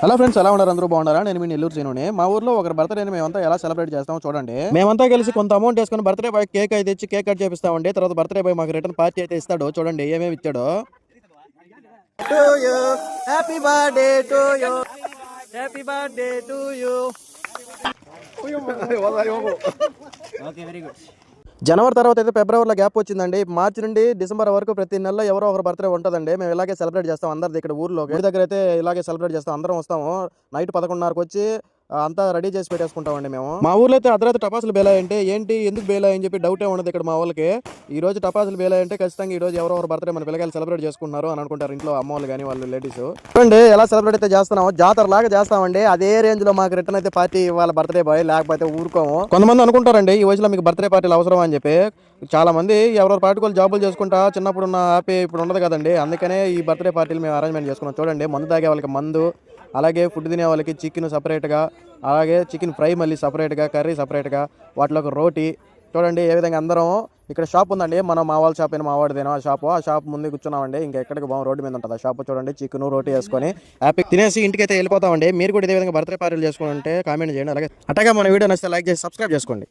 Hello friends, ఎలా ఉన్నారు? అందరూ బాగున్నారా? నేను మీ నెల్లూరు సీనుని. మా ఊర్లో ఒకరి బర్త్డేని మేమంతా ఎలా సెలబ్రేట్ చేస్తామో చూడండి. మేమంతా కలిసి కొంత అమౌంట్ వేసుకుని బర్త్డే బాయ్ కేక్ అయితే ఇచ్చి కేక్ కట్ చేపిస్తామండి. తర్వాత బర్త్డే బాయ్ మాకు రిటర్న్ పార్టీ అయితే ఇస్తాడు. చూడండి ఏమేమి ఇచ్చాడో. Happy birthday to you, happy birthday to you. Okay, very good. జనవరి తర్వాత అయితే ఫిబ్రవరిలో గ్యాప్ వచ్చిందండి. మార్చి నుండి డిసెంబర్ వరకు ప్రతి నెలలో ఎవరో ఒకరు బర్త్డే ఉంటుందండి. మేము ఇలాగే సెలబ్రేట్ చేస్తాం. అందరిది ఇక్కడ ఊర్లో గుడి దగ్గర అయితే ఇలాగే సెలబ్రేట్ చేస్తాం. అందరం వస్తాము. నైట్ 11:30కి వచ్చి అంతా రెడీ చేసి పెట్టేసుకుంటామండి మేము. మా ఊర్లో అయితే అర్ధరాత్రి టపాసులు బేలాయంటే ఏంటి, ఎందుకు బేలాయని చెప్పి డౌటే ఉండదు ఇక్కడ మా వాళ్ళకి. ఈ రోజు టపాసులు బేలాయంటే ఖచ్చితంగా ఈ రోజు ఎవరో ఒకరు బర్త్డే మన పిల్లకాయలు సెలబ్రేట్ చేసుకున్నారు అని అనుకుంటారు ఇంట్లో అమ్మ వాళ్ళు కానీ వాళ్ళు లేడీస్. చూడండి ఎలా సెలబ్రేట్ అయితే చేస్తున్నాము. జాతర లాగా చేస్తామండి. అదే రేంజ్ లో మాకు రిటర్న్ అయితే పార్టీ ఇవ్వాలి బర్త్డే బాయ్, లేకపోతే ఊరుకోము. కొంతమంది అనుకుంటారండి ఈ వయసులో మీకు బర్త్డే పార్టీలు అవసరం అని చెప్పి. చాలా మంది ఎవరెవరు పార్టీలు జాబులు చేసుకుంటా చిన్నప్పుడు ఉన్న హ్యాపీ ఇప్పుడు ఉండదు కదండి. అందుకనే ఈ బర్త్డే పార్టీలు మేము అరేంజ్మెంట్ చేసుకున్నాం. చూడండి మందు తాగే వాళ్ళకి మందు, అలాగే ఫుడ్ తినే వాళ్ళకి చికెన్ సపరేట్గా, అలాగే చికెన్ ఫ్రై మళ్ళీ సపరేట్గా, కర్రీ సపరేట్గా, వాటిలో ఒక రోటీ. చూడండి ఏ విధంగా అందరం ఇక్కడ షాప్ ఉందండి. మనం మా వాళ్ళ షాప్ అయినా మా వాడిదేనో ఆ షాప్ ముందు కూర్చున్నామండి. ఇంకా ఎక్కడికి బాగా రోడ్డు మీద ఉంటుంది ఆ షాప్. చూడండి చికెన్ రోటీ వేసుకొని హ్యాపీ తినేసి ఇంటికి అయితే వెళ్ళిపోతామండి. మీరు కూడా ఇదే విధంగా బర్త్డే పార్టీలు చేసుకుంటే కామెంట్ చేయండి. అలాగే అట్టగా మన వీడియో నచ్చితే లైక్ చేసి సబ్స్క్రైబ్ చేసుకోండి.